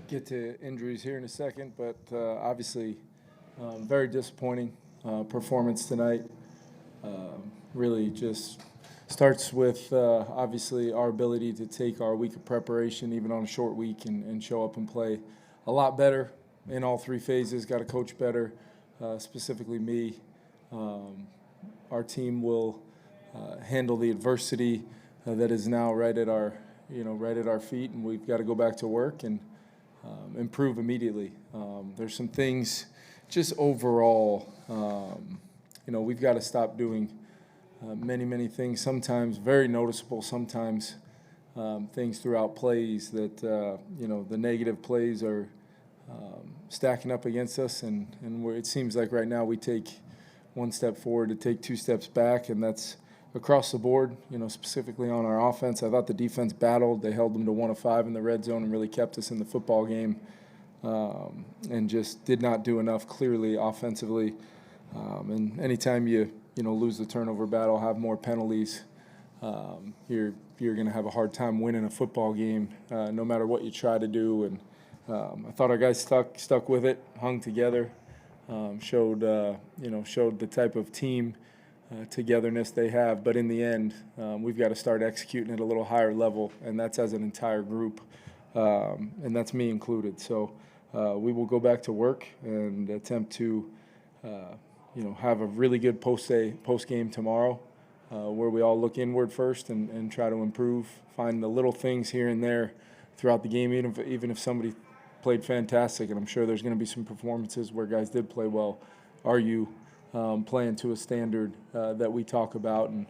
get to injuries here in a second, but obviously very disappointing performance tonight. Really just starts with obviously our ability to take our week of preparation, even on a short week, and show up and play a lot better in all three phases. Got to coach better, specifically me. Our team will handle the adversity that is now right at our feet, and we've got to go back to work and improve immediately. There's some things just overall, we've got to stop doing many things, sometimes very noticeable, sometimes things throughout plays that, the negative plays are stacking up against us, and where it seems like right now we take one step forward to take two steps back, and that's across the board, specifically on our offense. I thought the defense battled. They held them to 1 of 5 in the red zone and really kept us in the football game, and just did not do enough clearly offensively. And anytime you lose the turnover battle, have more penalties, you're going to have a hard time winning a football game, no matter what you try to do. And I thought our guys stuck with it, hung together, showed the type of team togetherness they have. But in the end, we've got to start executing at a little higher level, and that's as an entire group, and that's me included. So we will go back to work and attempt to have a really good post-game tomorrow, where we all look inward first and try to improve, find the little things here and there throughout the game, even if somebody played fantastic, and I'm sure there's going to be some performances where guys did play well. Are you playing to a standard that we talk about? And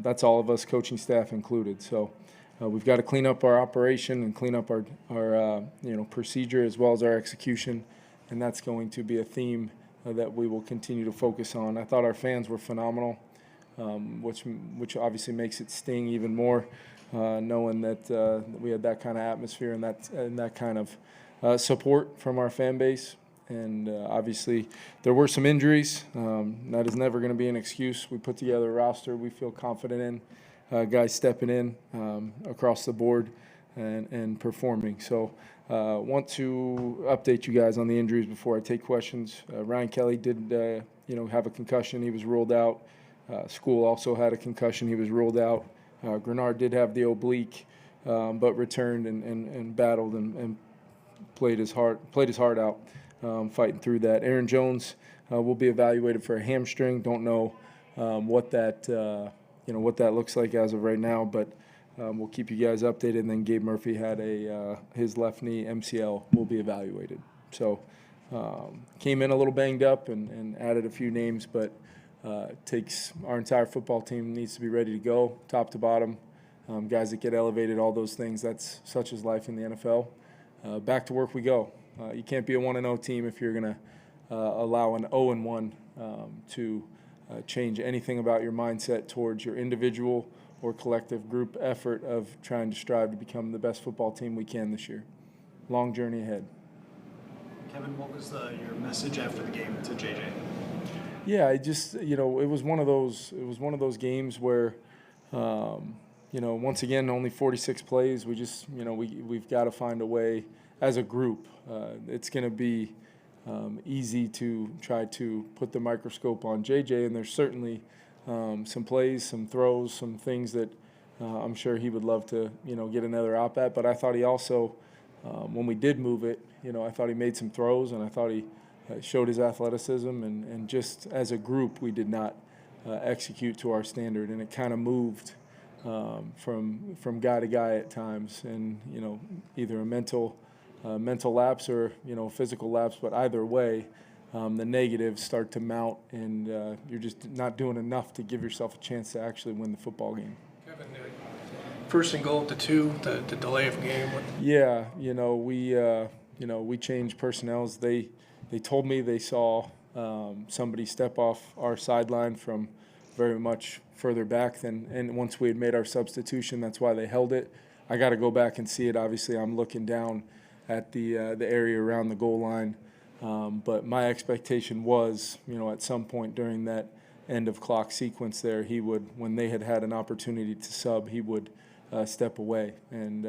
that's all of us, coaching staff included. So we've got to clean up our operation and clean up our procedure as well as our execution, and that's going to be a theme that we will continue to focus on. I thought our fans were phenomenal, which obviously makes it sting even more, knowing that we had that kind of atmosphere and that kind of support from our fan base. And obviously there were some injuries. That is never going to be an excuse. We put together a roster we feel confident in, guys stepping in across the board and performing. So want to update you guys on the injuries before I take questions. Ryan Kelly did have a concussion. He was ruled out. School also had a concussion. He was ruled out. Grenard did have the oblique, but returned and battled and played his heart out, fighting through that. Aaron Jones will be evaluated for a hamstring. Don't know what that looks like as of right now, but we'll keep you guys updated. And then Gabe Murphy had his left knee MCL will be evaluated. So came in a little banged up and added a few names, but takes our entire football team needs to be ready to go, top to bottom. Guys that get elevated, all those things. That's such is life in the NFL. Back to work we go. You can't be a 1-0 team if you're going to allow an 0-1 to change anything about your mindset towards your individual or collective group effort of trying to strive to become the best football team we can this year. Long journey ahead. Kevin, what was your message after the game to JJ? Yeah, it was one of those games where, once again, only 46 plays. We just, we've got to find a way as a group. It's going to be easy to try to put the microscope on JJ, and there's certainly some plays, some throws, some things that I'm sure he would love to, get another op at. But I thought he also, when we did move it, I thought he made some throws, and I thought he showed his athleticism, and just as a group, we did not execute to our standard, and it kind of moved from guy to guy at times, and either a mental lapse or physical lapse. But either way, the negatives start to mount, and you're just not doing enough to give yourself a chance to actually win the football game. Kevin, first and goal at the 2, the delay of game. Yeah, we changed personnels. They told me they saw somebody step off our sideline from very much further back and once we had made our substitution, that's why they held it. I got to go back and see it. Obviously, I'm looking down at the area around the goal line, but my expectation was, at some point during that end of clock sequence there, he would, when they had an opportunity to sub, he would step away, and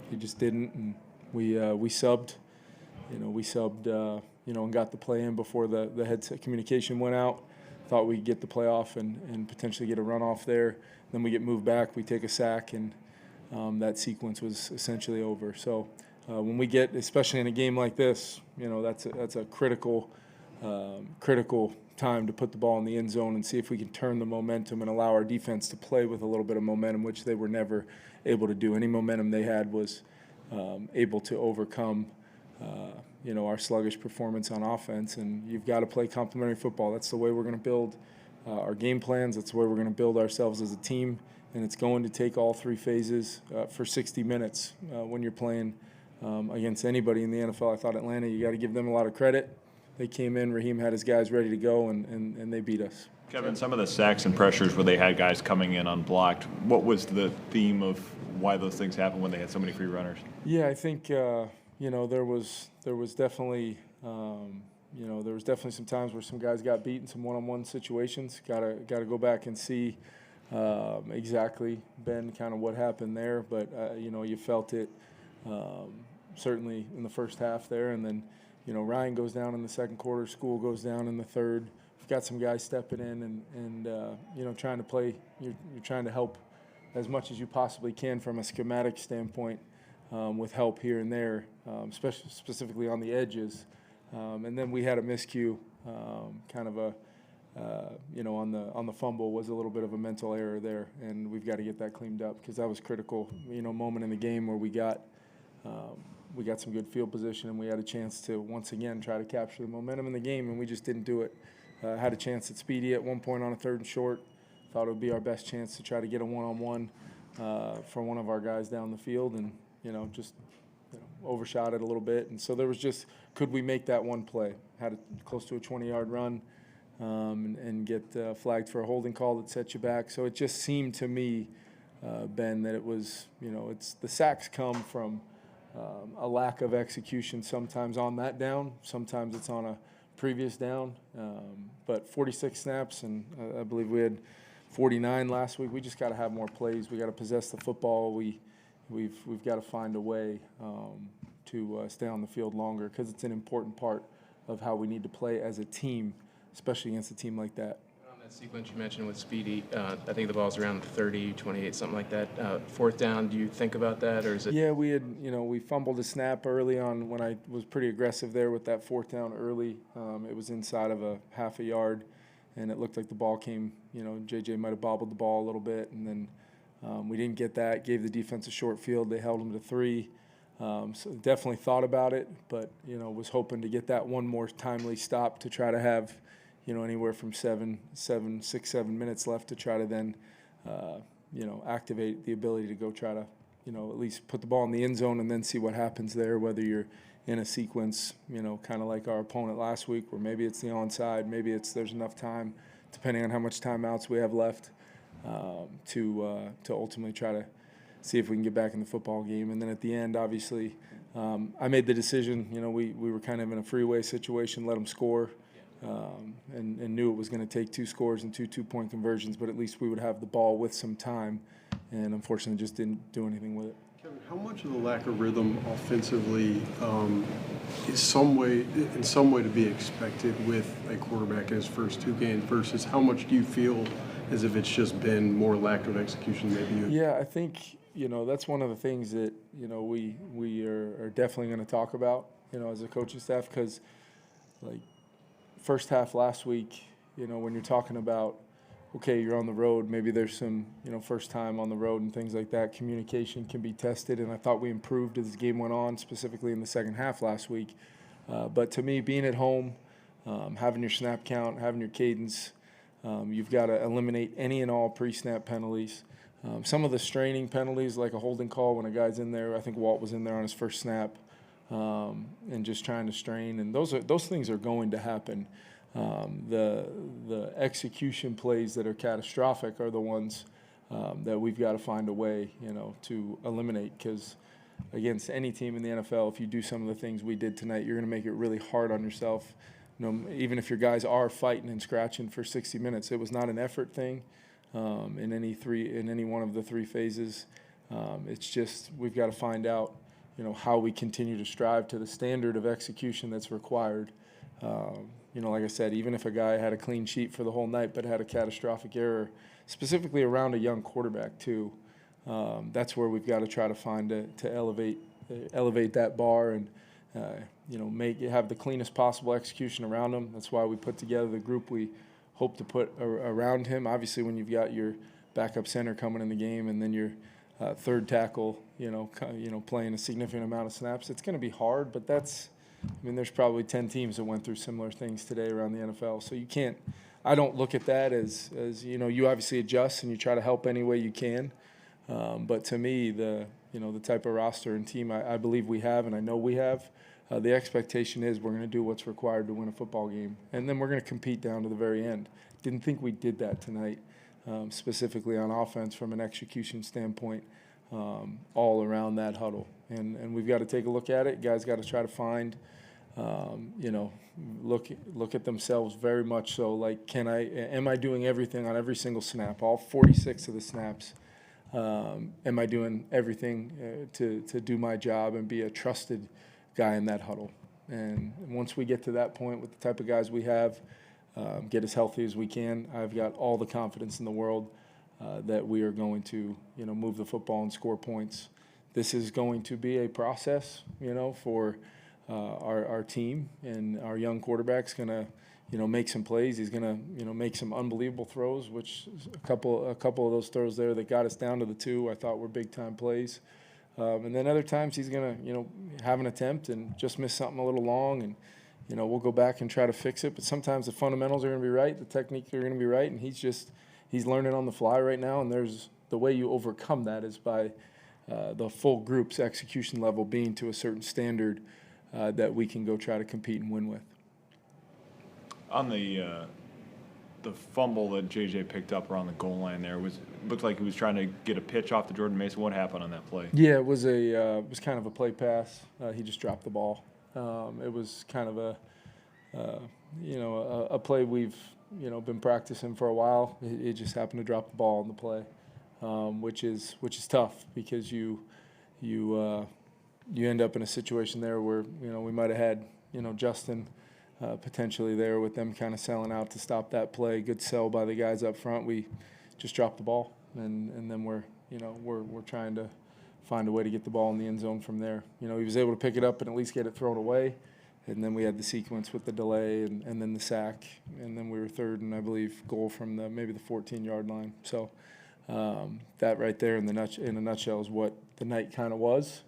he just didn't, and We subbed, and got the play in before the headset communication went out. Thought we'd get the playoff and potentially get a runoff there. Then we get moved back, we take a sack, and that sequence was essentially over. So when we get, especially in a game like this, that's a critical time to put the ball in the end zone and see if we can turn the momentum and allow our defense to play with a little bit of momentum, which they were never able to do. Any momentum they had was able to overcome our sluggish performance on offense, and you've got to play complementary football. That's the way we're going to build our game plans. That's the way we're going to build ourselves as a team, and it's going to take all three phases for 60 minutes when you're playing against anybody in the NFL. I thought Atlanta, you got to give them a lot of credit. They came in, Raheem had his guys ready to go, and they beat us. Kevin, some of the sacks and pressures where they had guys coming in unblocked, what was the theme of why those things happened when they had so many free runners? Yeah, I think there was definitely some times where some guys got beat in some one-on-one situations. Got to go back and see exactly, Ben, kind of what happened there. But you felt it certainly in the first half there, and then Ryan goes down in the second quarter, School goes down in the third. We've got some guys stepping in and trying to play. You're trying to help as much as you possibly can from a schematic standpoint with help here and there, specifically on the edges. And then we had a miscue, kind of on the fumble was a little bit of a mental error there, and we've got to get that cleaned up because that was critical. Moment in the game where we got some good field position and we had a chance to once again try to capture the momentum in the game, and we just didn't do it. Had a chance at Speedy at one point on a 3rd and short. Thought it would be our best chance to try to get a one-on-one for one of our guys down the field, and just overshot it a little bit. And so there was just, could we make that one play? Had a close to a 20-yard run and get flagged for a holding call that set you back. So it just seemed to me, Ben, that it was, it's the sacks come from a lack of execution sometimes on that down. Sometimes it's on a previous down. But 46 snaps, and I believe we had 49 last week. We just got to have more plays. We got to possess the football. We've got to find a way to stay on the field longer because it's an important part of how we need to play as a team, especially against a team like that. On that sequence you mentioned with Speedy, I think the ball's around 30, 28, something like that. 4th down, do you think about that, or is it? Yeah, we had, we fumbled a snap early on when I was pretty aggressive there with that 4th down early. It was inside of a half a yard, and it looked like the ball came, JJ might have bobbled the ball a little bit, and then we didn't get that, gave the defense a short field. They held them to 3. So definitely thought about it, but, was hoping to get that one more timely stop to try to have, anywhere from 6, 7 minutes left to try to then, activate the ability to go try to, at least put the ball in the end zone and then see what happens there, whether you're in a sequence, kind of like our opponent last week, where maybe it's the onside, maybe there's enough time, depending on how much timeouts we have left, to ultimately try to see if we can get back in the football game. And then at the end, obviously, I made the decision, we were kind of in a freeway situation, let them score, and knew it was going to take 2 scores and 2 two-point conversions, but at least we would have the ball with some time, and unfortunately just didn't do anything with it. Kevin, how much of the lack of rhythm offensively is in some way to be expected with a quarterback in his first 2 games versus how much do you feel as if it's just been more lack of execution maybe? Yeah, I think, that's one of the things that, we are definitely going to talk about, as a coaching staff, because, like, first half last week, when you're talking about, okay, you're on the road, maybe there's some, first time on the road and things like that, communication can be tested, and I thought we improved as the game went on, specifically in the second half last week. But to me, being at home, having your snap count, having your cadence, you've got to eliminate any and all pre-snap penalties. Some of the straining penalties, like a holding call when a guy's in there, I think Walt was in there on his first snap, and just trying to strain, and those things are going to happen. The execution plays that are catastrophic are the ones that we've got to find a way, to eliminate, because against any team in the NFL, if you do some of the things we did tonight, you're going to make it really hard on yourself. Even if your guys are fighting and scratching for 60 minutes, it was not an effort thing in any one of the 3 phases. It's just we've got to find out, how we continue to strive to the standard of execution that's required. Like I said, even if a guy had a clean sheet for the whole night but had a catastrophic error, specifically around a young quarterback too, that's where we've got to try to find to elevate that bar and have the cleanest possible execution around him. That's why we put together the group we hope to put around him. Obviously, when you've got your backup center coming in the game and then your third tackle, playing a significant amount of snaps, it's going to be hard. But there's probably 10 teams that went through similar things today around the NFL. So you can't. I don't look at that as you obviously adjust and you try to help any way you can. But to me, the type of roster and team I believe we have, and I know we have, the expectation is we're going to do what's required to win a football game, and then we're going to compete down to the very end. Didn't think we did that tonight, specifically on offense from an execution standpoint, all around that huddle. And we've got to take a look at it. Guys got to try to find, look at themselves very much so. Like, am I doing everything on every single snap, all 46 of the snaps? Am I doing everything to do my job and be a trusted guy in that huddle? And once we get to that point with the type of guys we have, get as healthy as we can, I've got all the confidence in the world that we are going to, move the football and score points. This is going to be a process, for our team, and our young quarterback's going to, make some plays. He's going to, make some unbelievable throws, which a couple of those throws there that got us down to the 2 I thought were big-time plays. And then other times he's going to, have an attempt and just miss something a little long, and, we'll go back and try to fix it. But sometimes the fundamentals are going to be right, the techniques are going to be right, and he's learning on the fly right now. And the way you overcome that is by the full group's execution level being to a certain standard that we can go try to compete and win with. On the fumble that JJ picked up around the goal line there, looked like he was trying to get a pitch off to Jordan Mason. What happened on that play? Yeah, it was kind of a play pass. He just dropped the ball. It was kind of a play we've been practicing for a while. It just happened to drop the ball on the play, which is tough because you end up in a situation there where we might have had Justin potentially there with them kind of selling out to stop that play. Good sell by the guys up front. We just dropped the ball, and then we're trying to find a way to get the ball in the end zone from there. He was able to pick it up and at least get it thrown away, and then we had the sequence with the delay and then the sack, and then we were third and I believe goal from maybe the 14-yard line. So that right there in a nutshell is what the night kind of was,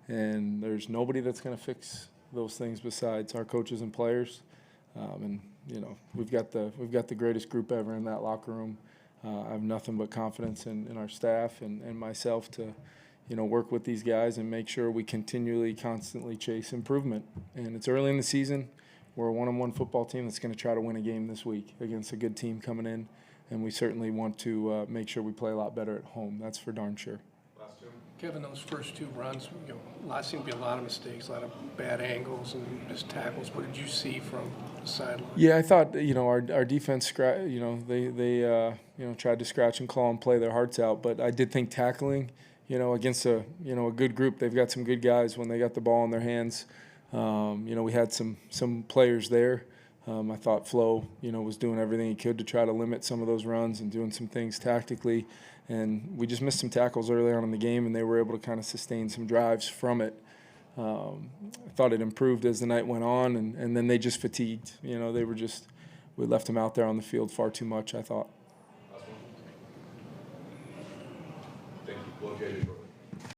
and there's nobody that's going to fix those things besides our coaches and players. We've got the greatest group ever in that locker room. I have nothing but confidence in our staff and myself to work with these guys and make sure we constantly chase improvement. And it's early in the season. We're a one-on-one football team that's going to try to win a game this week against a good team coming in, and we certainly want to make sure we play a lot better at home. That's for darn sure. Kevin, those first 2 runs, seemed to be a lot of mistakes, a lot of bad angles and missed tackles. What did you see from the sideline? Yeah, I thought our defense they tried to scratch and claw and play their hearts out, but I did think tackling against a good group, they've got some good guys when they got the ball in their hands. We had some players there. I thought Flo was doing everything he could to try to limit some of those runs and doing some things tactically. And we just missed some tackles early on in the game, and they were able to kind of sustain some drives from it. I thought it improved as the night went on, and then they just fatigued. We left them out there on the field far too much, I thought. Thank you.